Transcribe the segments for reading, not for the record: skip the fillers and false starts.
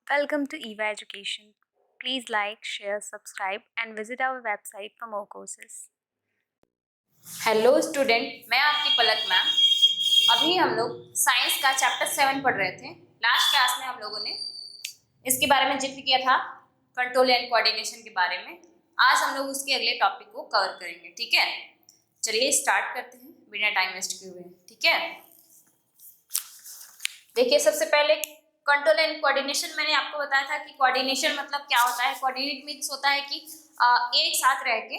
Welcome to EVA Education. Please like, share, subscribe, and visit our website for more courses. Hello student, मैं आपकी पलक ma'am. अभी हम लोग science का chapter 7 पढ़ रहे थे। लास्ट क्लास में हम लोगों ने इसके बारे में जिक्र किया था, कंट्रोल एंड कोऑर्डिनेशन के बारे में। आज हम लोग उसके अगले टॉपिक को कवर करेंगे। ठीक है, चलिए स्टार्ट करते हैं बिना टाइम वेस्ट किए हुए। ठीक है, देखिए सबसे पहले कंट्रोल एंड कोऑर्डिनेशन मैंने आपको बताया था कि कोऑर्डिनेशन मतलब क्या होता है। कोऑर्डिनेट मीन्स होता है कि एक साथ रह के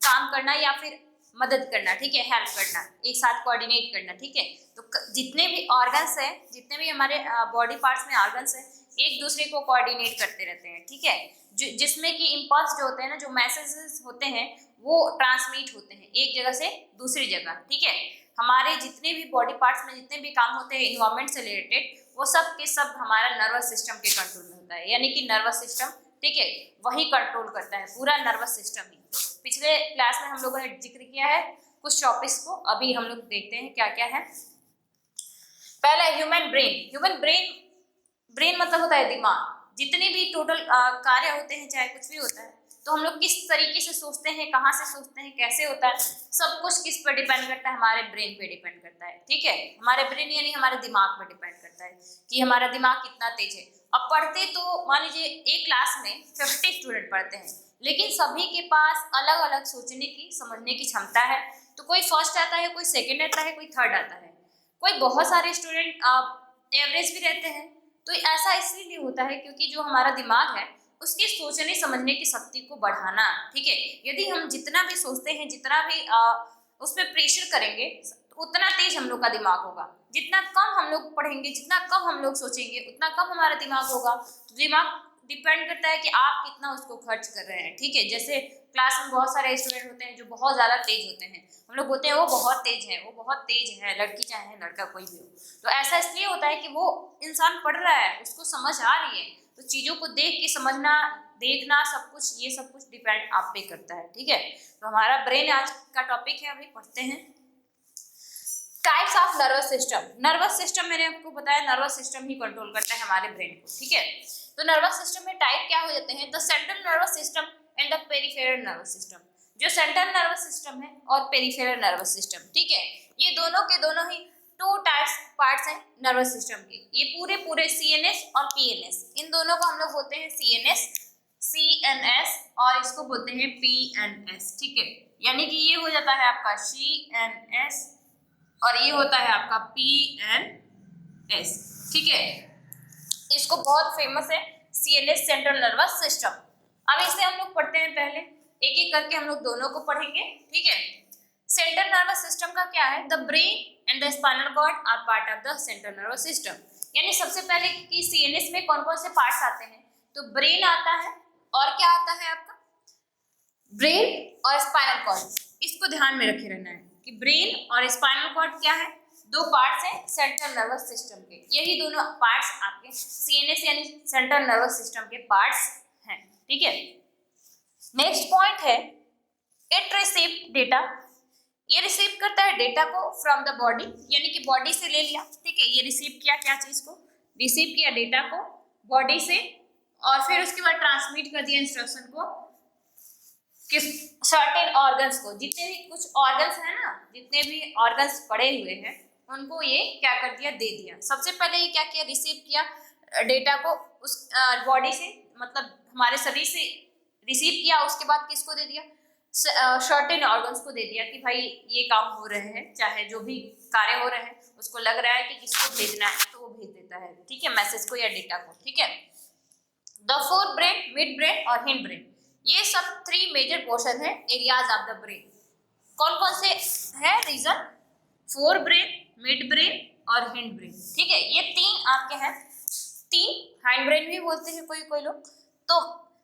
काम करना या फिर मदद करना। ठीक है, हेल्प करना, एक साथ कोऑर्डिनेट करना। ठीक है, तो जितने भी ऑर्गन्स हैं, जितने भी हमारे बॉडी पार्ट्स में ऑर्गन्स हैं, एक दूसरे को कोऑर्डिनेट करते रहते हैं। ठीक है, जिसमें कि इम्पल्स जो होते हैं ना, जो मैसेजेस होते हैं वो ट्रांसमिट होते हैं एक जगह से दूसरी जगह। ठीक है, हमारे जितने भी बॉडी पार्ट्स में जितने भी काम होते हैं इन्वायरमेंट से रिलेटेड, वो सब के सब हमारा नर्वस सिस्टम के कंट्रोल में होता है। यानी कि नर्वस सिस्टम, ठीक है, वही कंट्रोल करता है पूरा नर्वस सिस्टम ही। पिछले क्लास में हम लोगों ने जिक्र किया है कुछ टॉपिक्स को, अभी हम लोग देखते हैं क्या क्या है। पहला ह्यूमन ब्रेन। ह्यूमन ब्रेन मतलब होता है दिमाग। जितने भी टोटल कार्य होते हैं, चाहे कुछ भी होता है, तो हम लोग किस तरीके से सोचते हैं, कहाँ से सोचते हैं, कैसे होता है, सब कुछ किस पर डिपेंड करता है, हमारे ब्रेन पे डिपेंड करता है। ठीक है, हमारे ब्रेन यानी हमारे दिमाग पर डिपेंड करता है कि हमारा दिमाग कितना तेज है। अब पढ़ते तो मान लीजिए एक क्लास में 50 स्टूडेंट पढ़ते हैं, लेकिन सभी के पास अलग अलग सोचने की, समझने की क्षमता है। तो कोई फर्स्ट आता है, कोई सेकेंड आता है, कोई थर्ड आता है, कोई बहुत सारे स्टूडेंट एवरेज भी रहते हैं। तो ऐसा इसलिए होता है क्योंकि जो हमारा दिमाग है उसके सोचने समझने की शक्ति को बढ़ाना। ठीक है, यदि हम जितना भी सोचते हैं, जितना भी उस पर प्रेशर करेंगे, तो उतना तेज हम लोग का दिमाग होगा। जितना कम हम लोग पढ़ेंगे, जितना कम हम लोग सोचेंगे, उतना कम हमारा दिमाग होगा। तो दिमाग डिपेंड करता है कि आप कितना उसको खर्च कर रहे हैं। ठीक है, जैसे क्लास में बहुत सारे स्टूडेंट होते हैं जो बहुत ज़्यादा तेज होते हैं, हम लोग बोलते हैं वो बहुत तेज है, वो बहुत तेज है, लड़की चाहे लड़का कोई भी हो। तो ऐसा इसलिए होता है कि वो इंसान पढ़ रहा है, उसको समझ आ रही है, तो चीज़ों को देख के समझना, देखना, सब कुछ, ये सब कुछ डिपेंड आप पे करता है। ठीक है, तो हमारा ब्रेन आज का टॉपिक है, अभी पढ़ते हैं। Types of nervous system. Nervous system मैंने आपको बताया, नर्वस सिस्टम ही कंट्रोल करता है हमारे ब्रेन को। ठीक है, तो नर्वस सिस्टम में टाइप क्या हो जाते हैं, the central nervous system and the peripheral nervous system. जो सेंट्रल नर्वस सिस्टम है और पेरिफेरल नर्वस सिस्टम, ठीक है, ये दोनों के दोनों ही टू टाइप्स पार्ट्स हैं नर्वस सिस्टम के। ये पूरे सीएनएस और पीएनएस, इन दोनों को हम लोग बोलते हैं सीएनएस, सीएनएस, और इसको बोलते हैं पीएनएस। ठीक है, यानी कि ये हो जाता है आपका सीएनएस और ये होता है आपका पीएनएस। ठीक है, इसको बहुत फेमस है सीएनएस, सेंट्रल नर्वस सिस्टम। अब इसे हम लोग पढ़ते हैं, पहले एक एक करके हम लोग दोनों को पढ़ेंगे। ठीक है, सेंट्रल नर्वस सिस्टम का क्या है, the brain and the spinal cord are part of the central nervous system. यानी सबसे पहले कि सीएनएस में कौन कौन से पार्ट्स आते हैं, तो ब्रेन आता है, और क्या आता है आपका, ब्रेन और स्पाइनल कॉर्ड। इसको ध्यान में रखे रहना है कि ब्रेन और स्पाइनल कॉर्ड क्या है, दो पार्ट्स हैं सेंट्रल नर्वस सिस्टम के। यही दोनों पार्ट्स आपके सीएनएस यानी सेंट्रल नर्वस सिस्टम के पार्ट्स हैं। ठीक है, नेक्स्ट पॉइंट है इट रिसीव डेटा। ये रिसीव करता है डेटा को फ्रॉम द बॉडी, यानी कि बॉडी से ले लिया। ठीक है, ये रिसीव किया क्या चीज को, रिसीव किया डेटा को बॉडी से, और फिर उसके बाद ट्रांसमिट कर दिया इंस्ट्रक्शन को किस सर्टेन ऑर्गन्स को। जितने भी कुछ ऑर्गन्स हैं ना, जितने भी ऑर्गन्स पड़े हुए हैं, उनको ये क्या कर दिया, दे दिया। सबसे पहले ये क्या किया, रिसीव किया डेटा को उस बॉडी से, मतलब हमारे शरीर से रिसीव किया, उसके बाद किसको दे दिया, सर्टेन ऑर्गन्स को दे दिया कि भाई ये काम हो रहे हैं, चाहे जो भी कार्य हो रहे हैं, उसको लग रहा है कि किसको भेजना है, तो वो भेज देता है। ठीक है, मैसेज को या डेटा को। ठीक है, the forebrain, midbrain और हिंड ब्रेन, ये सब 3 मेजर पोर्शन है एरियाज ऑफ द ब्रेन। कौन कौन से है region, forebrain, midbrain और हिंड ब्रेन। ठीक है, ये 3 आपके हैं, 3 हाइंड ब्रेन भी बोलते हैं कोई लोग। तो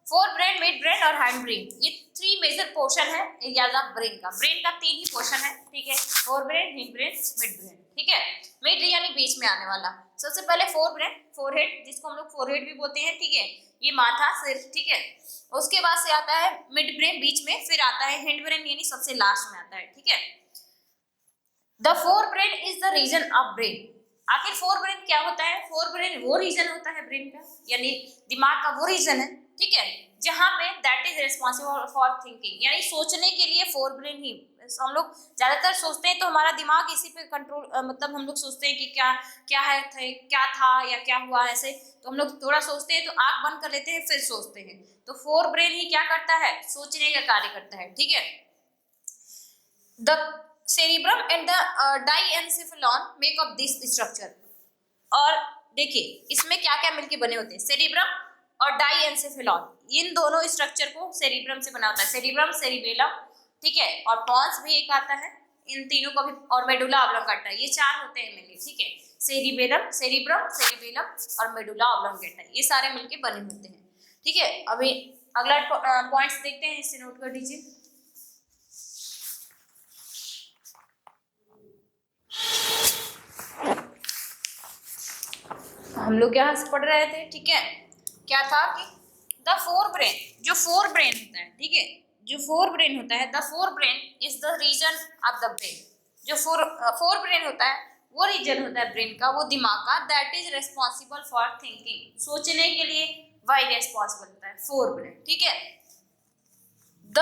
फोर ब्रेन, मिड ब्रेन और हाइंड ब्रेन, ये 3 मेजर पोर्शन है एरियाज ऑफ ब्रेन का। ब्रेन का 3 ही पोर्शन है। ठीक है, fore brain, hind brain, mid brain. ठीक है, मिड यानी बीच में आने वाला। सबसे पहले फोर ब्रेन, फोरहेड, जिसको हम लोग फोरहेड भी बोलते हैं। ठीक है, ये माथा, सिर। ठीक है, उसके बाद से आता है मिड ब्रेन बीच में, फिर आता है हिंड ब्रेन यानी सबसे लास्ट में आता है। ठीक है, the forebrain is the region of brain. आखिर फोर ब्रेन क्या होता है? फोर ब्रेन वो रीजन होता है ब्रेन का, यानी दिमाग का वो रीजन है, ठीक है, जहाँ पे that is responsible for thinking, यानी सोचने के लिए फोर ब्रेन ही। हम लोग ज्यादातर सोचते हैं तो हमारा दिमाग इसी पे कंट्रोल, मतलब हम लोग सोचते हैं कि क्या क्या है थे, क्या था या क्या हुआ, ऐसे तो हम लोग थोड़ा सोचते हैं तो आंख बंद कर लेते हैं फिर सोचते हैं। तो फोर ब्रेन ही क्या करता है? सोचने का कार्य करता है, ठीक है। The cerebrum and the diencephalon make up this structure। और देखिए इसमें क्या क्या मिलके बने होते हैं, सेरिब्रम और डाइएंसेफेलॉन, इन दोनों स्ट्रक्चर को सेरिब्रम से बना होता है, सेरिब्रम, सेरिबेलम, ठीक है, और पॉन्स भी एक आता है, इन तीनों को भी, और मेडुला ऑब्लोंगेटा, ये चार होते हैं मिलके, ठीक है, सेरिबेलम, सेरिब्रम, सेरिबेलम और मेडुला ऑब्लोंगेटा, ये सारे मिलके बने होते हैं, ठीक है। अभी अगला पॉइंट्स देखते हैं, इससे नोट कर दीजिए। हम लोग यहाँ से पढ़ रहे थे, ठीक है, क्या था कि द फोर ब्रेन, जो फोर ब्रेन होता है, ठीक है, जो फोर ब्रेन होता है, the forebrain is the region of the brain, जो फोर ब्रेन होता है वो रीजन होता है ब्रेन का, वो दिमाग का, that is responsible for thinking, सोचने के लिए वही रेस्पॉन्सिबल होता है, फोर ब्रेन, ठीक है। The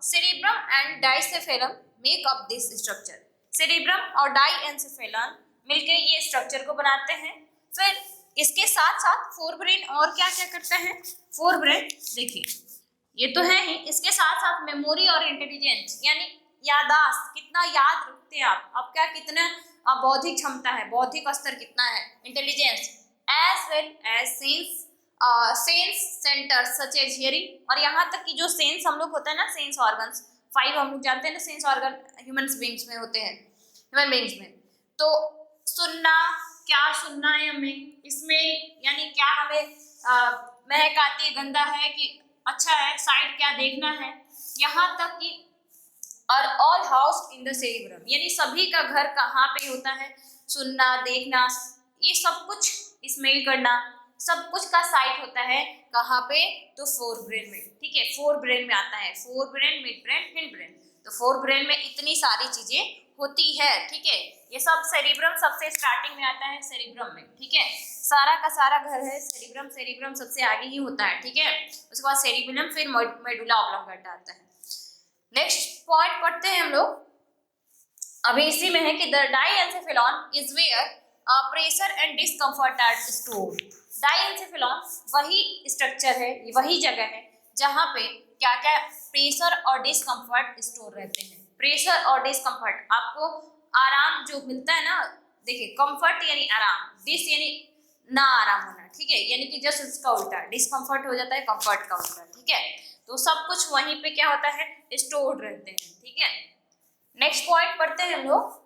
cerebrum and diencephalon make up this structure, cerebrum और डाइएंसेफेलम मिलके ये स्ट्रक्चर को बनाते हैं। फिर इसके साथ साथ फोर ब्रेन और क्या क्या करता है? फोर ब्रेन देखिए ये तो है ही, इसके साथ साथ मेमोरी और इंटेलिजेंस, यानी याददाश्त, कितना याद रखते हैं आप क्या कितना बौद्धिक क्षमता है, बौद्धिक स्तर कितना है, intelligence, as well as sense centres such as hearing, और यहाँ तक कि जो सेंस हम लोग होता है ना, सेंस ऑर्गन्स 5 हम लोग जानते हैं ना, सेंस ऑर्गन ह्यूमन बींग्स में होते हैं, ह्यूमन बींग्स में, तो सुनना, क्या सुनना है हमें इसमें, यानी क्या हमें महक आती है, गंदा है कि अच्छा है, साइड क्या देखना है, यहाँ तक कि और all house in the cerebrum, यानी सभी का घर कहाँ पे होता है, सुनना, देखना, ये सब कुछ, स्मेल करना, सब कुछ का साइट होता है कहाँ पे? तो फोर ब्रेन में, ठीक है, फोर ब्रेन में आता है, fore brain, mid brain, hind brain, तो फोर ब्रेन में इतनी सारी चीजें होती है, ठीक है। ये सब सेरिब्रम सबसे स्टार्टिंग में आता है, सेरिब्रम में, ठीक है, सारा का सारा घर है सेरिब्रम, सेरिब्रम सबसे आगे ही होता है, ठीक है, उसके बाद सेरिबेलम, फिर मेडुला ऑब्लोंगेटा आता है। नेक्स्ट पॉइंट पढ़ते हैं हम लोग, अभी इसी में है कि the diencephalon is where pressure and discomfort are stored, diencephalon वही स्ट्रक्चर है, वही जगह है जहाँ पे क्या क्या प्रेशर और डिस्कम्फर्ट स्टोर रहते हैं। प्रेशर और डिस्कम्फर्ट, आपको आराम जो मिलता है ना, देखिए कंफर्ट यानी आराम, डिस यानी ना आराम होना, ठीक है, यानी कि जस्ट उसका उल्टा, डिस्कम्फर्ट हो जाता है कंफर्ट का उल्टा, ठीक है, तो सब कुछ वहीं पे क्या होता है? स्टोर्ड रहते हैं, ठीक है। नेक्स्ट पॉइंट पढ़ते हैं हम लोग,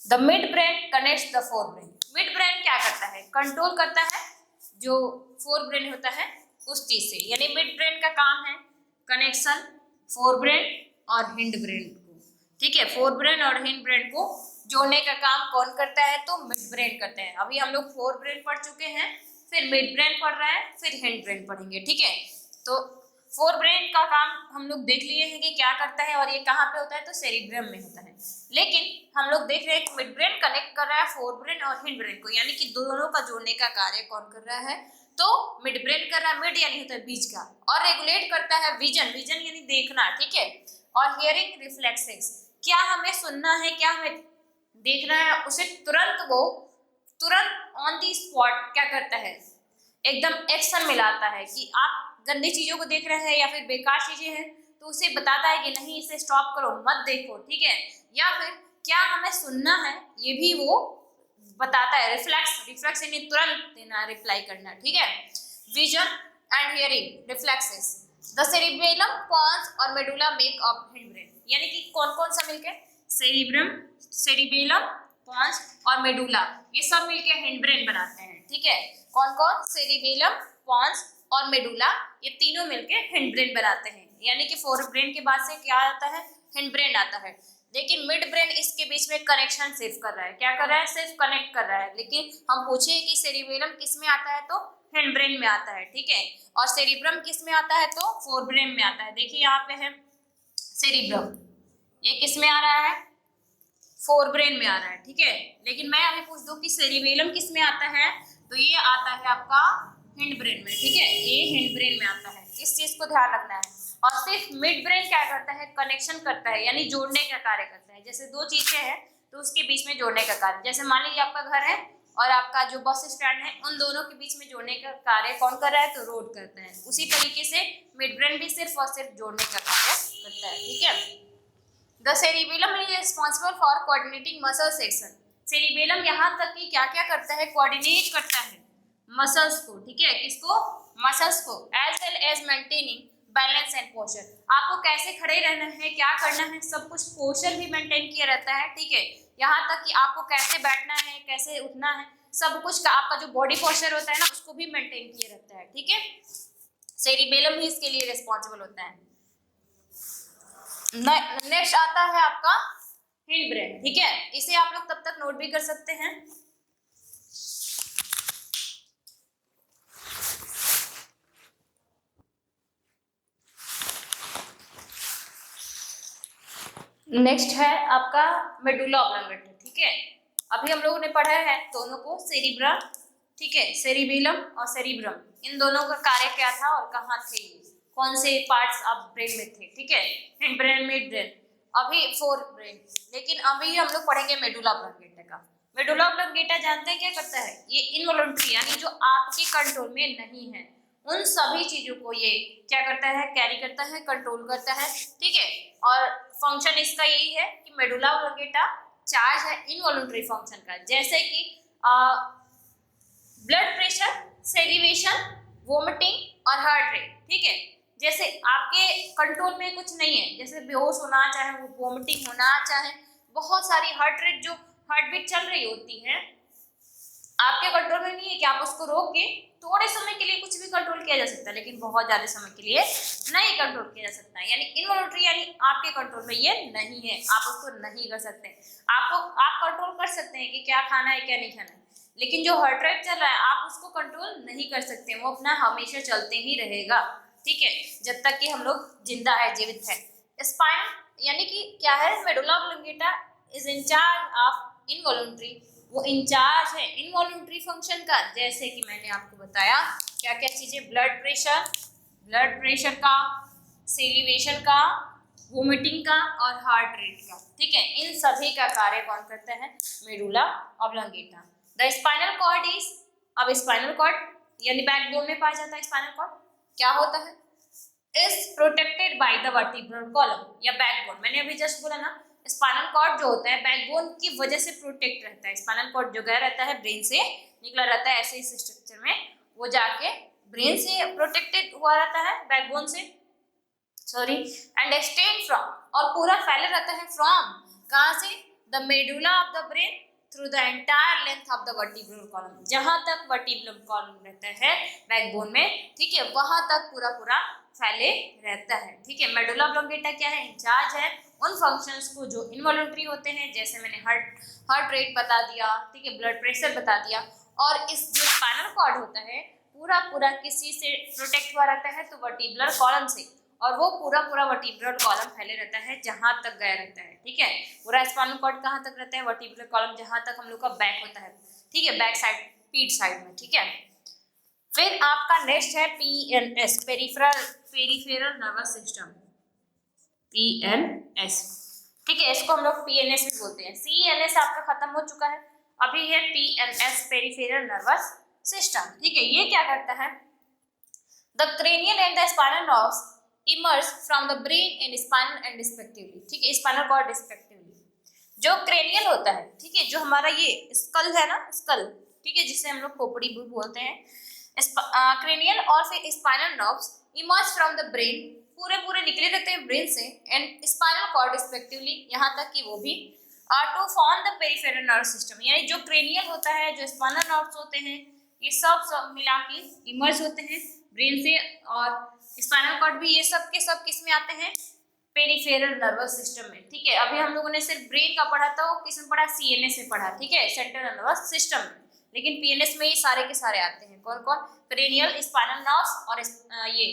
the mid brain connects the forebrain, mid brain क्या करता है? कंट्रोल करता है जो फोर ब्रेन होता है उस चीज से, यानी मिड ब्रेन का काम है कनेक्शन फोर ब्रेन और हिंड ब्रेन को, ठीक है, फोर ब्रेन और हिंड ब्रेन को जोड़ने का काम कौन करता है? तो मिड ब्रेन करते हैं। अभी हम लोग फोर ब्रेन पढ़ चुके हैं, फिर मिड ब्रेन पढ़ रहे हैं, फिर हिंड ब्रेन पढ़ेंगे, ठीक है। तो फोर ब्रेन का काम हम लोग देख लिए हैं कि क्या करता है, और ये कहाँ पे होता है? तो सेरिब्रम में होता है, लेकिन हम लोग देख रहे हैं कि मिड ब्रेन कनेक्ट कर रहा है फोर ब्रेन और हिंड ब्रेन को, यानी कि दोनों का जोड़ने का कार्य कौन कर रहा है? तो मिड ब्रेन कर रहा है, मिड यानी होता है बीच का, और रेगुलेट करता है विजन, विजन यानी देखना, ठीक है, और हियरिंग रिफ्लेक्सेस, क्या हमें सुनना है, क्या हमें देखना है, उसे तुरंत ऑन दी स्पॉट क्या करता है? एकदम एक्शन में लाता है कि आप गंदी चीजों को देख रहे हैं या फिर बेकार चीजें हैं तो उसे बताता है कि नहीं, इसे स्टॉप करो, मत देखो, ठीक है, या फिर क्या हमें सुनना है ये भी वो बताता है, रिफ्लेक्स यानी तुरंत देना, रिप्लाई करना, ठीक है। Vision and hearing reflexes, the cerebellum, pons और medulla make up hindbrain, यानी कि कौन कौन सा मिलके? सेरिब्रम, सेरिबेलम, पॉन्स और मेडुला, ये सब मिलके हिंड ब्रेन बनाते हैं, ठीक है। कौन कौन? सेरिबेलम, पॉन्स और मेडुला, ये तीनों मिलके हिंड ब्रेन बनाते हैं, यानी कि फोर ब्रेन के बाद से क्या आता है? हिंड ब्रेन आता है। लेकिन मिड ब्रेन इसके बीच में कनेक्शन सिर्फ कर रहा है, क्या कर रहा है? सिर्फ कनेक्ट कर रहा है, लेकिन हम पूछे कि सेरिबेलम किस में आता है तो हिंड ब्रेन में आता है, ठीक है, और सेरिब्रम किस में आता है तो फोर ब्रेन में आता है। देखिए यहाँ पे है सेरिब्रम, ये किस में आ रहा है? फोर ब्रेन में आ रहा है, ठीक है। लेकिन मैं अभी पूछ दूं कि सेरिबेलम किस में आता है, तो ये आता है आपका हिंड ब्रेन में, ठीक है। ये हिंड ब्रेन में आता है, इस चीज को ध्यान रखना है। और सिर्फ मिड ब्रेन क्या करता है, कनेक्शन करता है, यानी जोड़ने का कार्य करता है। जैसे दो चीजें हैं तो उसके बीच में जोड़ने का कार्य, जैसे मान लीजिए आपका घर है और आपका जो बस स्टैंड है, उन दोनों के बीच में जोड़ने का कार्य कौन कर रहा है, तो रोड करता है। उसी तरीके से मिड ब्रेन भी सिर्फ और सिर्फ जोड़ने का कार्य करता है, ठीक है। The cerebellum is responsible for coordinating muscle section. Cerebellum यहाँ तक कि क्या क्या करता है, कोऑर्डिनेट करता है मसल्स को, ठीक है। किसको, मसल्स को, as well as maintaining balance and posture. आपको कैसे खड़े रहना है, क्या करना है, सब कुछ पोस्चर भी मेंटेन किया रहता है, ठीक है। यहाँ तक कि आपको कैसे बैठना है, कैसे उठना है, सब कुछ का आपका जो बॉडी पोस्चर होता है ना, उसको भी मेंटेन किया रहता है, ठीक है। सेरिबेलम ही इसके लिए रिस्पॉन्सिबल होता है। नेक्स्ट आता है आपका हिंड ब्रेन, ठीक है। इसे आप लोग तब तक नोट भी कर सकते हैं। नेक्स्ट है आपका मेडुला ऑब्लांगेटा, ठीक है। अभी हम लोगों ने पढ़ा है दोनों को, सेरिब्रम, ठीक है, सेरिबेलम और सेरिब्रम, इन दोनों का कार्य क्या था और कहाँ थे, कौन से पार्ट्स ऑफ ब्रेन में थे, ठीक है। हिंड ब्रेन, मिड ब्रेन, अभी फोर ब्रेन। लेकिन अभी हम लोग पढ़ेंगे मेडुला ऑब्लांगेटा का। मेडुला ऑब्लांगेटा जानते हैं क्या करता है, ये इनवॉलंटरी यानी जो आपके कंट्रोल में नहीं है, उन सभी चीजों को ये क्या करता है, कैरी करता है, कंट्रोल करता है, ठीक है। और फंक्शन इसका यही है कि मेडुला ऑब्लांगेटा चार्ज है इनवॉलंटरी फंक्शन का, जैसे कि ब्लड प्रेशर, सेलिवेशन, वोमिटिंग और हार्ट रेट, ठीक है। जैसे आपके कंट्रोल में कुछ नहीं है, जैसे बेहोश होना, चाहे वो वोमिटिंग होना, चाहे बहुत सारी हार्ट रेट जो हार्ट बीट चल रही होती है, आपके कंट्रोल में नहीं है कि आप उसको रोक के थोड़े समय के लिए कुछ भी कंट्रोल किया जा सकता है, लेकिन बहुत ज्यादा समय के लिए नहीं कंट्रोल किया जा सकता है। यानी इनवॉलंटरी, यानी आपके कंट्रोल में ये नहीं है, आप उसको नहीं कर सकते। आप कंट्रोल कर सकते हैं कि क्या खाना है क्या नहीं खाना है, लेकिन जो हार्ट रेट चल रहा है आप उसको कंट्रोल नहीं कर सकते, वो अपना हमेशा चलते ही रहेगा, ठीक है, जब तक कि हम लोग जिंदा है, जीवित है। स्पाइन यानी कि क्या है, medulla oblongata is in charge of involuntary, वो इंचार्ज है इनवॉलंटरी फंक्शन का। जैसे कि मैंने आपको बताया क्या क्या चीजें, ब्लड प्रेशर का, सेलिवेशन का, वोमिटिंग का और हार्ट रेट का, ठीक है। इन सभी का कार्य कौन करता है, medulla oblongata. The spinal cord is, अब स्पाइनल कॉर्ड यानी बैकबोन में पाया जाता है स्पाइनल कॉर्ड, क्या होता है, is protected by the vertebral column या बैकबोन। मैंने अभी जस्ट बोला ना, स्पाइनल कॉर्ड जो होता है बैकबोन की वजह से प्रोटेक्ट रहता है। स्पाइनल कॉर्ड जो गया रहता है, ब्रेन से निकला रहता है, ऐसे इस स्ट्रक्चर में वो जाके ब्रेन से प्रोटेक्टेड हुआ रहता है, बैकबोन से, सॉरी, एंड एक्सटेंड फ्रॉम, और पूरा फैले रहता है फ्रॉम, कहाँ से, the medulla of the brain through the entire length of the vertebral column, जहां तक वर्टिब्रल कॉलम रहता है बैकबोन में, ठीक है, वहां तक पूरा पूरा फैले रहता है, ठीक है। मेडुला ऑब्लांगेटा क्या है, इंचार्ज है उन फंक्शंस को जो इनवॉलंटरी होते हैं, जैसे मैंने हार्ट रेट बता दिया, ठीक है, ब्लड प्रेशर बता दिया। और इस जो स्पाइनल कॉर्ड होता है पूरा पूरा किसी से प्रोटेक्ट हुआ रहता है, तो वर्टिब्रल कॉलम से, और वो पूरा पूरा वर्टिब्रल कॉलम फैले रहता है जहां तक गया रहता है, ठीक है। पूरा स्पाइनल कॉर्ड कहाँ तक रहता है, वर्टिब्रल कॉलम जहां तक हम लोग का बैक होता है, ठीक है, बैक साइड, पीठ साइड में, ठीक है। फिर आपका नेक्स्ट है PNS, peripheral nervous system, PNS, ठीक है, इसको हम लोग पीएनएस भी बोलते हैं। सीएनएस आपका खत्म हो चुका है, अभी है पीएनएस, पेरिफेरल नर्वस सिस्टम, ठीक है। ये क्या करता है, the cranial and the spinal nerves emerge from the brain and spinal and respectively, ठीक है, स्पाइनल कॉर्ड रिस्पेक्टिवली। जो क्रेनियल होता है, ठीक है, जो हमारा ये स्कल है ना, स्कल, ठीक है, जिसे हम लोग खोपड़ी भी बोलते हैं, क्रेनियल और फिर spinal nerves emerge from the brain, पूरे पूरे निकले रहते हैं ब्रेन से, एंड स्पाइनल कॉर्ड रिस्पेक्टिवली, यहाँ तक कि वो भी to form the peripheral nerve system, यानी जो क्रेनियल होता है, जो स्पाइनल नर्व्स होते हैं, ये सब मिला के इमर्ज होते हैं ब्रेन से, और स्पाइनल कॉर्ड भी, ये सब के सब किस में आते हैं, पेरिफेरल नर्वस सिस्टम में, ठीक है। अभी हम लोगों ने सिर्फ ब्रेन का पढ़ा था, वो किसमें पढ़ा, सीएनएस में पढ़ा, ठीक है, सेंट्रल नर्वस सिस्टम में, लेकिन पीएनएस में ये सारे के सारे आते हैं, कौन कौन, क्रेनियल, स्पाइनल नर्व्स और ये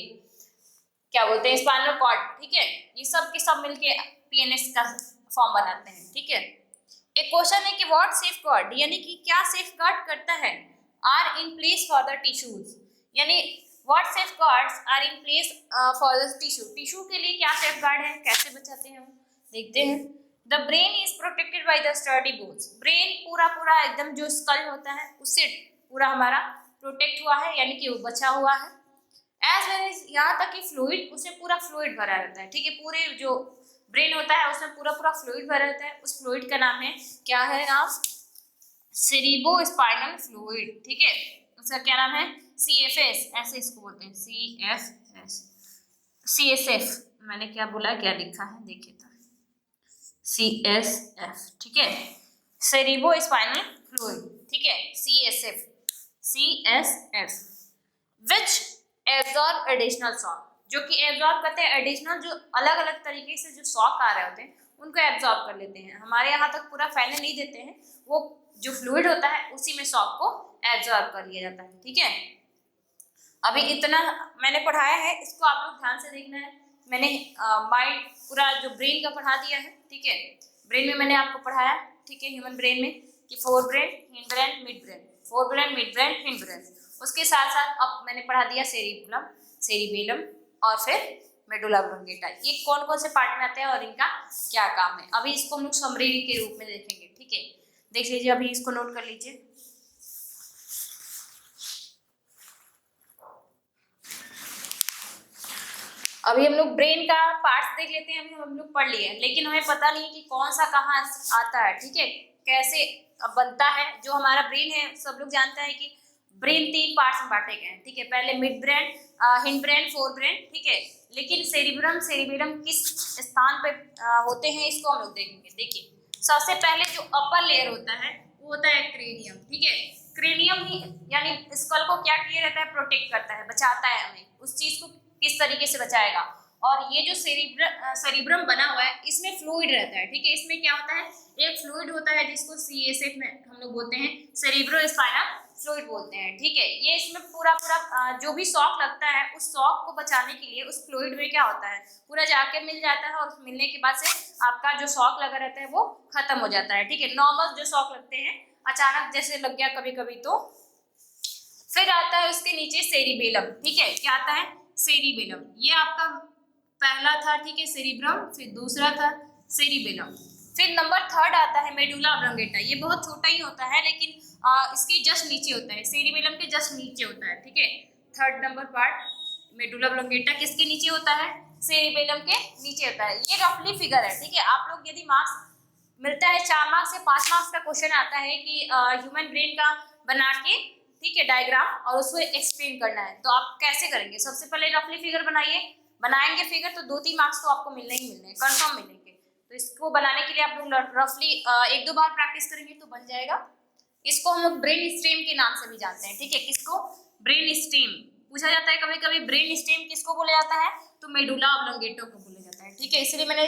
क्या बोलते हैं, स्पाइनल कॉर्ड, ठीक है, ये सब के सब मिलके पीएनएस का फॉर्म बनाते हैं, ठीक है। एक क्वेश्चन है कि व्हाट सेफगार्ड यानी कि क्या सेफगार्ड करता है are in place for the tissues, यानी what safeguards are in place for the tissue के लिए क्या सेफगार्ड है, कैसे बचाते हैं हम देखते हैं। The brain is protected by the sturdy bones, brain पूरा एकदम जो स्कल होता है उससे पूरा हमारा प्रोटेक्ट हुआ है, यानी कि वो बचा हुआ है। एज वेल एज यहाँ तक कि फ्लूइड, उसमें पूरा फ्लूइड भरा रहता है, ठीक है, पूरे जो ब्रेन होता है उसमें पूरा फ्लूइड भरा रहता है। उस फ्लूइड का नाम है, क्या है नाम, सेरिब्रोस्पाइनल फ्लूइड, ठीक है, उसका क्या नाम है, CFS, ऐसे इसको बोलते हैं, CFS, CSF, मैंने क्या बोला, क्या लिखा है देखिए तो, CSF, ठीक है, सेरिब्रोस्पाइनल फ्लूइड, ठीक है, CSF, विच एब्जॉर्ब एडिशनल शॉक, जो कि एब्जॉर्ब करते हैं एडिशनल, जो अलग अलग तरीके से जो शॉक आ रहे होते हैं उनको एब्जॉर्ब कर लेते हैं, हमारे यहाँ तक पूरा फैलने नहीं देते हैं, वो जो फ्लूइड होता है उसी में शॉक को एब्जॉर्ब कर लिया जाता है, ठीक है। अभी इतना मैंने पढ़ाया है, इसको आप लोग ध्यान से देखना है। मैंने माइंड पूरा जो ब्रेन का पढ़ा दिया है, ठीक है, ब्रेन में मैंने आपको पढ़ाया, ठीक है, ह्यूमन ब्रेन में कि fore brain, hind brain, mid brain, fore brain, mid brain, hind brain, उसके साथ साथ अब मैंने पढ़ा दिया सेरिबेलम, सेरिबेलम और फिर मेडुला ऑब्लोंगेटा, ये कौन कौन से पार्ट में आते हैं और इनका क्या काम है। अभी इसको हम लोग समरी के रूप में देखेंगे, ठीक है, देख लीजिए, अभी इसको नोट कर लीजिए। अभी हम लोग ब्रेन का पार्ट्स देख लेते हैं, अभी हम लोग पढ़ लिए, लेकिन हमें पता नहीं कि कौन सा कहाँ आता है, ठीक है, कैसे बनता है। जो हमारा ब्रेन है सब लोग जानते हैं कि ब्रेन 3 पार्ट्स में बांटे गए हैं, ठीक है, पहले mid brain, hind brain, fore brain, ठीक है, लेकिन सेरिब्रम, सेरिबेलम किस स्थान पे होते हैं इसको हम लोग देखेंगे। देखिए, सबसे पहले जो अपर लेयर होता है वो होता है क्रेनियम, ठीक है, क्रेनियम ही यानी स्कल को क्या किया रहता है, प्रोटेक्ट करता है, बचाता है हमें, उस चीज को किस तरीके से बचाएगा। और ये जो सेरिब्रम बना हुआ है इसमें फ्लूइड रहता है, ठीक है, इसमें क्या होता है, एक फ्लूइड होता है जिसको CSF में हम लोग बोलते हैं सेरिब्रोस्पाइनल फ्लूइड बोलते हैं, ठीक है। ये इसमें पूरा जो भी शॉक लगता है उस शॉक को बचाने के लिए उस फ्लूइड में क्या होता है, पूरा जाके मिल जाता है, और मिलने के बाद से आपका जो शॉक लगा रहता है वो खत्म हो जाता है, ठीक है। नॉर्मल जो शॉक लगते हैं अचानक जैसे लग गया कभी कभी, तो फिर आता है उसके नीचे सेरिबेलम, ठीक है, क्या आता है, सेरिबेलम, ये आपका पहला था, ठीक है, सेरिब्रम, फिर दूसरा था सेरिबेलम, फिर नंबर 3 आता है मेडुला ऑब्लोंगेटा, ये बहुत छोटा ही होता है लेकिन इसके जस्ट नीचे होता है, सेरिबेलम के जस्ट नीचे होता है, ठीक है। 3rd number part medulla oblongata किसके नीचे होता है, सेरिबेलम के नीचे होता है। ये रफली फिगर है, ठीक है, आप लोग यदि मार्क्स मिलता है 4 मार्क्स से 5 मार्क्स का क्वेश्चन आता है कि ह्यूमन ब्रेन का बना के, ठीक है, डायग्राम, और उसको एक्सप्लेन करना है, तो आप कैसे करेंगे, सबसे पहले रफली फिगर बनाएंगे फिगर, तो 2-3 मार्क्स तो आपको मिलने ही मिलने, कंफर्म मिलेंगे। तो इसको बनाने के लिए आप लोग रफली 1-2 बार प्रैक्टिस करेंगे तो बन जाएगा। इसको हम लोग ब्रेन स्टेम के नाम से भी जानते हैं, ठीक है, किसको, ब्रेन स्टेम पूछा जाता है कभी कभी, ब्रेन स्टेम किसको बोला जाता है, तो मेडुला ऑब्लोंगेटा को बोला जाता है, ठीक है, इसलिए मैंने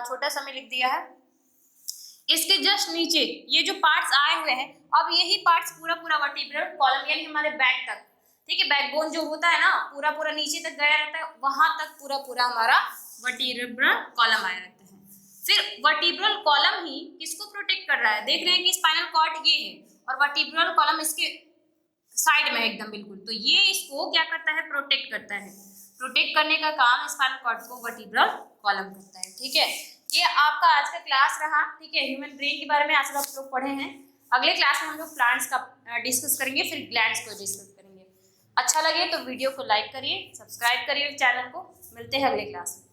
छोटा सा में लिख दिया है। इसके जस्ट नीचे ये जो पार्ट्स आए हुए हैं, अब यही पार्ट्स पूरा वर्टिब्रल कॉलम यानी हमारे बैक तक, ठीक है, बैकबोन जो होता है ना पूरा नीचे तक गया रहता है, वहां तक पूरा हमारा वर्टिब्रल कॉलम आया रहता है। फिर वर्टिब्रल कॉलम ही किसको प्रोटेक्ट कर रहा है, देख रहे हैं कि स्पाइनल कॉर्ड ये है और वर्टिब्रल कॉलम इसके साइड में एकदम बिल्कुल, तो ये इसको क्या करता है, प्रोटेक्ट करता है, प्रोटेक्ट करने का काम स्पाइनल कॉर्ड को वर्टिब्रल कॉलम करता है, ठीक है। ये आपका आज का क्लास रहा, ठीक है, ह्यूमन ब्रेन के बारे में आज आप लोग पढ़े हैं। अगले क्लास में हम लोग प्लांट्स का डिस्कस करेंगे, फिर ग्लैंड्स को डिस्कस करेंगे। अच्छा लगे तो वीडियो को लाइक करिए, सब्सक्राइब करिए चैनल को, मिलते हैं अगले क्लास में।